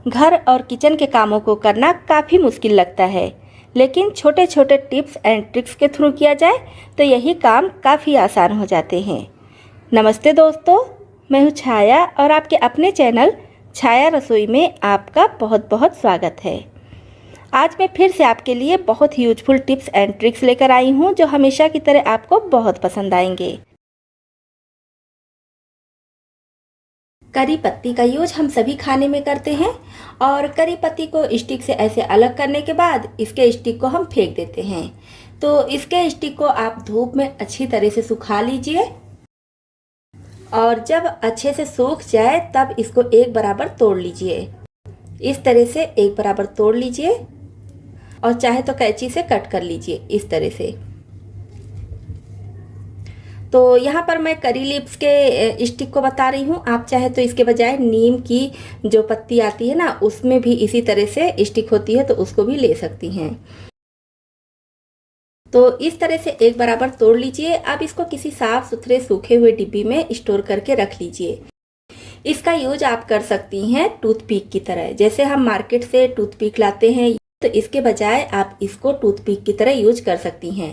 घर और किचन के कामों को करना काफ़ी मुश्किल लगता है, लेकिन छोटे छोटे टिप्स एंड ट्रिक्स के थ्रू किया जाए तो यही काम काफ़ी आसान हो जाते हैं। नमस्ते दोस्तों, मैं हूँ छाया और आपके अपने चैनल छाया रसोई में आपका बहुत बहुत स्वागत है। आज मैं फिर से आपके लिए बहुत ही यूजफुल टिप्स एंड ट्रिक्स लेकर आई हूँ जो हमेशा की तरह आपको बहुत पसंद आएंगे। करी पत्ती का यूज हम सभी खाने में करते हैं और करी पत्ती को स्टिक से ऐसे अलग करने के बाद इसके स्टिक को हम फेंक देते हैं। तो इसके स्टिक को आप धूप में अच्छी तरह से सुखा लीजिए और जब अच्छे से सूख जाए तब इसको एक बराबर तोड़ लीजिए। इस तरह से एक बराबर तोड़ लीजिए और चाहे तो कैंची से कट कर लीजिए इस तरह से। तो यहाँ पर मैं करी लीव्स के स्टिक को बता रही हूँ, आप चाहे तो इसके बजाय नीम की जो पत्ती आती है ना उसमें भी इसी तरह से स्टिक होती है तो उसको भी ले सकती हैं। तो इस तरह से एक बराबर तोड़ लीजिए। अब इसको किसी साफ सुथरे सूखे हुए डिब्बी में स्टोर करके रख लीजिए। इसका यूज आप कर सकती हैं टूथपिक की तरह। जैसे हम मार्केट से टूथपिक लाते हैं तो इसके बजाय आप इसको टूथपिक की तरह यूज कर सकती हैं।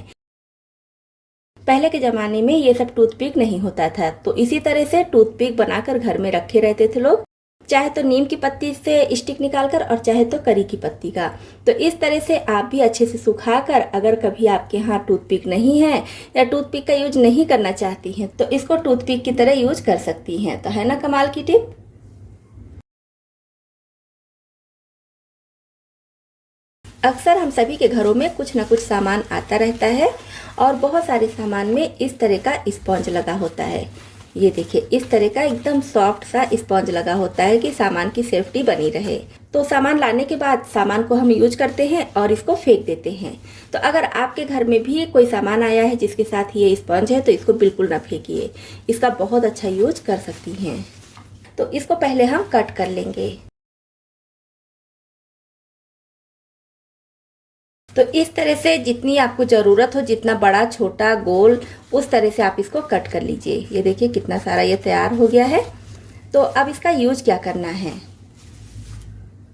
पहले के ज़माने में ये सब टूथपिक नहीं होता था, तो इसी तरह से टूथपिक बनाकर घर में रखे रहते थे लोग, चाहे तो नीम की पत्ती से स्टिक निकालकर और चाहे तो करी की पत्ती का। तो इस तरह से आप भी अच्छे से सुखाकर, अगर कभी आपके यहाँ टूथपिक नहीं है या टूथपिक का यूज नहीं करना चाहती हैं तो इसको टूथपिक की तरह यूज कर सकती हैं। तो है ना कमाल की टिप। अक्सर हम सभी के घरों में कुछ ना कुछ सामान आता रहता है और बहुत सारे सामान में इस तरह का स्पंज लगा होता है। ये देखिए, इस तरह का एकदम सॉफ्ट सा स्पंज लगा होता है कि सामान की सेफ्टी बनी रहे। तो सामान लाने के बाद सामान को हम यूज करते हैं और इसको फेंक देते हैं। तो अगर आपके घर में भी कोई सामान आया है जिसके साथ ये स्पंज है तो इसको बिल्कुल ना फेंकिए, इसका बहुत अच्छा यूज कर सकती हैं। तो इसको पहले हम कट कर लेंगे। तो इस तरह से जितनी आपको ज़रूरत हो, जितना बड़ा छोटा गोल, उस तरह से आप इसको कट कर लीजिए। ये देखिए कितना सारा ये तैयार हो गया है। तो अब इसका यूज क्या करना है।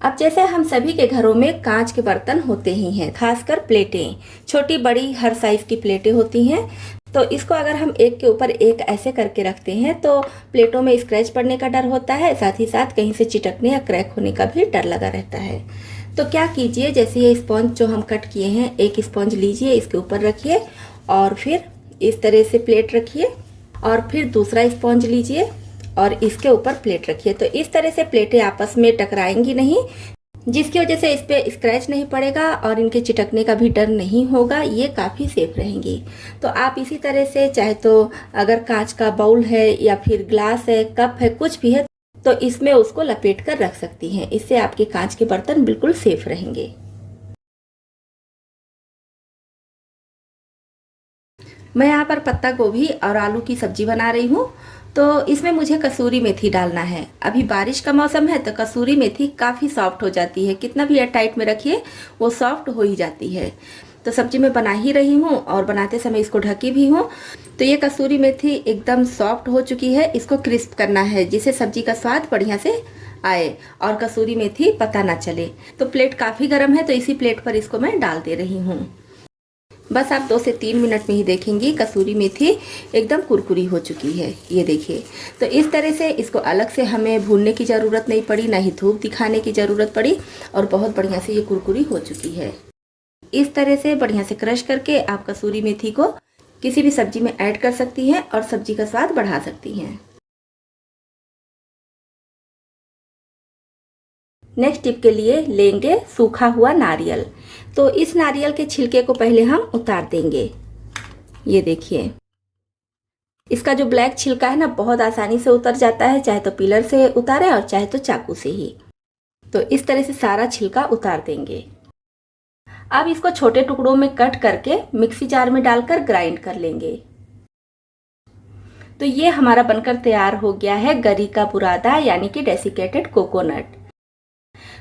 अब जैसे हम सभी के घरों में कांच के बर्तन होते ही हैं, खासकर प्लेटें, छोटी बड़ी हर साइज की प्लेटें होती हैं। तो इसको अगर हम एक के ऊपर एक ऐसे करके रखते हैं तो प्लेटों में स्क्रैच पड़ने का डर होता है, साथ ही साथ कहीं से चिटकने या क्रैक होने का भी डर लगा रहता है। तो क्या कीजिए, जैसे ये स्पंज जो हम कट किए हैं, एक स्पंज लीजिए, इसके ऊपर रखिए और फिर इस तरह से प्लेट रखिए और फिर दूसरा स्पंज लीजिए और इसके ऊपर प्लेट रखिए। तो इस तरह से प्लेटें आपस में टकराएंगी नहीं, जिसकी वजह से इस पे स्क्रैच नहीं पड़ेगा और इनके चिटकने का भी डर नहीं होगा। ये काफ़ी सेफ रहेंगी। तो आप इसी तरह से, चाहे तो अगर कांच का बाउल है या फिर ग्लास है, कप है, कुछ भी है, तो इसमें उसको लपेट कर रख सकती हैं। इससे आपके कांच के बर्तन बिल्कुल सेफ रहेंगे। मैं यहाँ पर पत्ता गोभी और आलू की सब्जी बना रही हूँ। तो इसमें मुझे कसूरी मेथी डालना है। अभी बारिश का मौसम है तो कसूरी मेथी काफ़ी सॉफ्ट हो जाती है, कितना भी एयर टाइट में रखिए वो सॉफ्ट हो ही जाती है। तो सब्जी मैं बना ही रही हूँ और बनाते समय इसको ढकी भी हूँ। तो ये कसूरी मेथी एकदम सॉफ्ट हो चुकी है। इसको क्रिस्प करना है जिससे सब्जी का स्वाद बढ़िया से आए और कसूरी मेथी पता ना चले। तो प्लेट काफ़ी गर्म है तो इसी प्लेट पर इसको मैं डाल दे रही हूँ। बस आप 2 से 3 मिनट में ही देखेंगी कसूरी मेथी एकदम कुरकुरी हो चुकी है। ये देखिए, तो इस तरह से इसको अलग से हमें भूनने की ज़रूरत नहीं पड़ी, ना ही धूप दिखाने की ज़रूरत पड़ी और बहुत बढ़िया से ये कुरकुरी हो चुकी है। इस तरह से बढ़िया से क्रश करके आप कसूरी मेथी को किसी भी सब्जी में ऐड कर सकती हैं और सब्जी का स्वाद बढ़ा सकती हैं। नेक्स्ट टिप के लिए लेंगे सूखा हुआ नारियल। तो इस नारियल के छिलके को पहले हम उतार देंगे। ये देखिए, इसका जो ब्लैक छिलका है ना बहुत आसानी से उतर जाता है, चाहे तो पीलर से उतारें और चाहे तो चाकू से ही। तो इस तरह से सारा छिलका उतार देंगे। अब इसको छोटे टुकड़ों में कट करके मिक्सी जार में डालकर ग्राइंड कर लेंगे। तो ये हमारा बनकर तैयार हो गया है गरी का बुरादा, यानी कि डेसिकेटेड कोकोनट।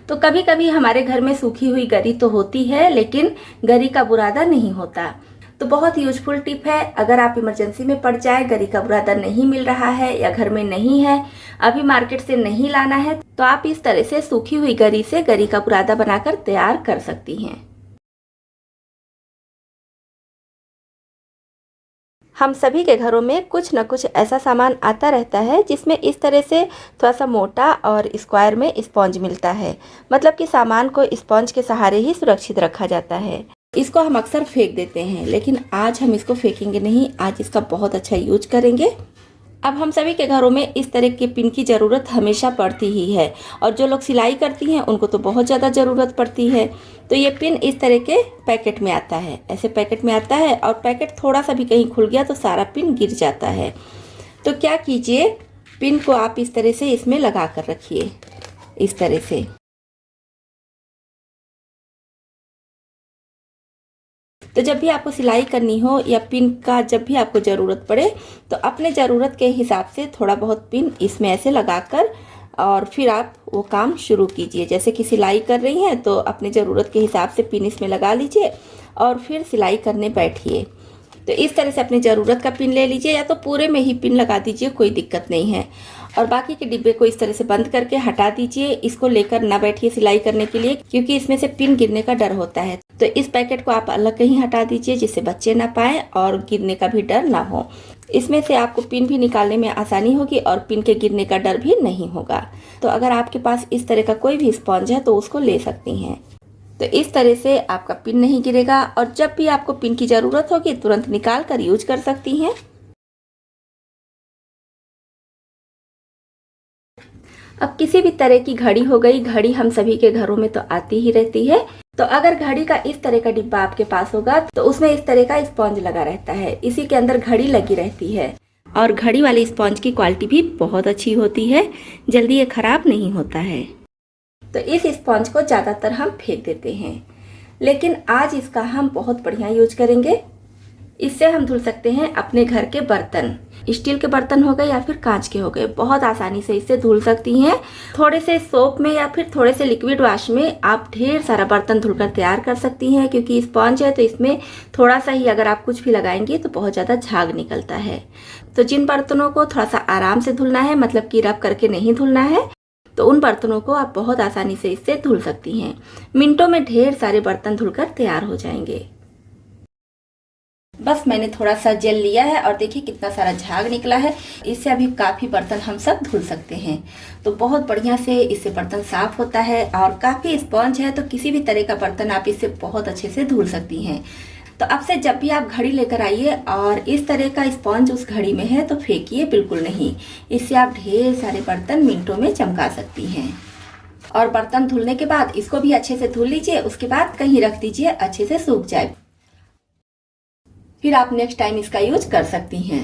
तो कभी कभी हमारे घर में सूखी हुई गरी तो होती है लेकिन गरी का बुरादा नहीं होता। तो बहुत यूजफुल टिप है। अगर आप इमरजेंसी में पड़ जाए, गरी का बुरादा नहीं मिल रहा है या घर में नहीं है, अभी मार्केट से नहीं लाना है, तो आप इस तरह से सूखी हुई गरी से गरी का बुरादा बनाकर तैयार कर सकती हैं। हम सभी के घरों में कुछ न कुछ ऐसा सामान आता रहता है जिसमें इस तरह से थोड़ा सा मोटा और स्क्वायर में स्पॉन्ज मिलता है। मतलब कि सामान को स्पॉन्ज के सहारे ही सुरक्षित रखा जाता है। इसको हम अक्सर फेंक देते हैं, लेकिन आज हम इसको फेंकेंगे नहीं, आज इसका बहुत अच्छा यूज करेंगे। अब हम सभी के घरों में इस तरह के पिन की ज़रूरत हमेशा पड़ती ही है, और जो लोग सिलाई करती हैं उनको तो बहुत ज़्यादा ज़रूरत पड़ती है। तो ये पिन इस तरह के पैकेट में आता है, ऐसे पैकेट में आता है, और पैकेट थोड़ा सा भी कहीं खुल गया तो सारा पिन गिर जाता है। तो क्या कीजिए, पिन को आप इस तरह से इसमें लगा कर रखिए, इस तरह से। तो जब भी आपको सिलाई करनी हो या पिन का जब भी आपको ज़रूरत पड़े, तो अपने ज़रूरत के हिसाब से थोड़ा बहुत पिन इसमें ऐसे लगाकर और फिर आप वो काम शुरू कीजिए। जैसे कि सिलाई कर रही हैं तो अपने ज़रूरत के हिसाब से पिन इसमें लगा लीजिए और फिर सिलाई करने बैठिए। तो इस तरह से अपनी ज़रूरत का पिन ले लीजिए, या तो पूरे में ही पिन लगा दीजिए, कोई दिक्कत नहीं है। और बाकी के डिब्बे को इस तरह से बंद करके हटा दीजिए। इसको लेकर ना बैठिए सिलाई करने के लिए, क्योंकि इसमें से पिन गिरने का डर होता है। तो इस पैकेट को आप अलग कहीं हटा दीजिए जिससे बच्चे ना पाएँ और गिरने का भी डर ना हो। इसमें से आपको पिन भी निकालने में आसानी होगी और पिन के गिरने का डर भी नहीं होगा। तो अगर आपके पास इस तरह का कोई भी स्पॉन्ज है तो उसको ले सकती हैं। तो इस तरह से आपका पिन नहीं गिरेगा, और जब भी आपको पिन की ज़रूरत होगी तुरंत निकाल कर यूज कर सकती हैं। अब किसी भी तरह की घड़ी हो गई, घड़ी हम सभी के घरों में तो आती ही रहती है। तो अगर घड़ी का इस तरह का डिब्बा आपके पास होगा तो उसमें इस तरह का स्पॉन्ज लगा रहता है, इसी के अंदर घड़ी लगी रहती है। और घड़ी वाली स्पॉन्ज की क्वालिटी भी बहुत अच्छी होती है, जल्दी ये खराब नहीं होता है। तो इस स्पॉन्ज को ज़्यादातर हम फेंक देते हैं, लेकिन आज इसका हम बहुत बढ़िया यूज करेंगे। इससे हम धुल सकते हैं अपने घर के बर्तन, स्टील के बर्तन हो गए या फिर कांच के हो गए, बहुत आसानी से इससे धुल सकती हैं। थोड़े से सोप में या फिर थोड़े से लिक्विड वाश में आप ढेर सारा बर्तन धुलकर तैयार कर सकती हैं, क्योंकि स्पॉन्ज है तो इसमें थोड़ा सा ही अगर आप कुछ भी लगाएंगी तो बहुत ज़्यादा झाग निकलता है। तो जिन बर्तनों को थोड़ा सा आराम से धुलना है, मतलब कि रब करके नहीं धुलना है, तो उन बर्तनों को आप बहुत आसानी से इससे धुल सकती हैं। मिनटों में ढेर सारे बर्तन धुलकर तैयार हो जाएंगे। बस मैंने थोड़ा सा जेल लिया है और देखिए कितना सारा झाग निकला है। इससे अभी काफ़ी बर्तन हम सब धुल सकते हैं। तो बहुत बढ़िया से इससे बर्तन साफ होता है, और काफ़ी स्पॉन्ज है तो किसी भी तरह का बर्तन आप इससे बहुत अच्छे से धुल सकती हैं। तो अब से जब भी आप घड़ी लेकर आइए और इस तरह का स्पॉन्ज उस घड़ी में है तो फेंकिए बिल्कुल नहीं। इससे आप ढेर सारे बर्तन मिनटों में चमका सकती हैं। और बर्तन धुलने के बाद इसको भी अच्छे से धुल लीजिए, उसके बाद कहीं रख दीजिए, अच्छे से सूख जाए, फिर आप नेक्स्ट टाइम इसका यूज कर सकती हैं।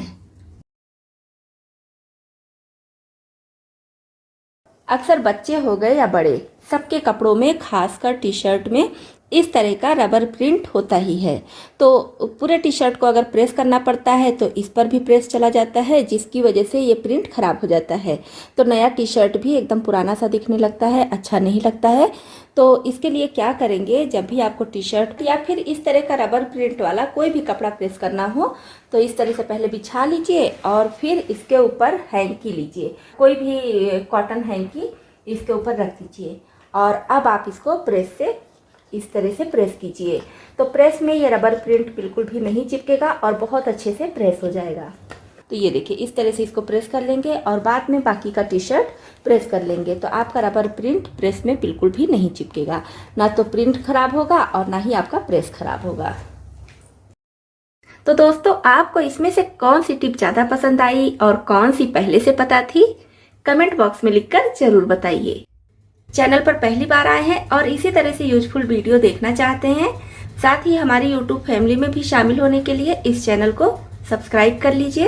अक्सर बच्चे हो गए या बड़े, सबके कपड़ों में, खासकर टी शर्ट में इस तरह का रबर प्रिंट होता ही है। तो पूरे टी शर्ट को अगर प्रेस करना पड़ता है तो इस पर भी प्रेस चला जाता है, जिसकी वजह से ये प्रिंट खराब हो जाता है। तो नया टी शर्ट भी एकदम पुराना सा दिखने लगता है, अच्छा नहीं लगता है। तो इसके लिए क्या करेंगे, जब भी आपको टी शर्ट या फिर इस तरह का रबर प्रिंट वाला कोई भी कपड़ा प्रेस करना हो तो इस तरह से पहले बिछा लीजिए और फिर इसके ऊपर हैंकी लीजिए, कोई भी कॉटन हैंकी इसके ऊपर रख दीजिए। और अब आप इसको प्रेस से इस तरह से प्रेस कीजिए। तो प्रेस में ये रबर प्रिंट बिल्कुल भी नहीं चिपकेगा और बहुत अच्छे से प्रेस हो जाएगा। तो ये देखिए इस तरह से इसको प्रेस कर लेंगे और बाद में बाकी का टी शर्ट प्रेस कर लेंगे, तो आपका रबर प्रिंट प्रेस में बिल्कुल भी नहीं चिपकेगा। ना तो प्रिंट खराब होगा और ना ही आपका प्रेस खराब होगा। तो दोस्तों, आपको इसमें से कौन सी टिप ज़्यादा पसंद आई और कौन सी पहले से पता थी, कमेंट बॉक्स में लिखकर जरूर बताइए। चैनल पर पहली बार आए हैं और इसी तरह से यूजफुल वीडियो देखना चाहते हैं, साथ ही हमारी यूट्यूब फैमिली में भी शामिल होने के लिए इस चैनल को सब्सक्राइब कर लीजिए।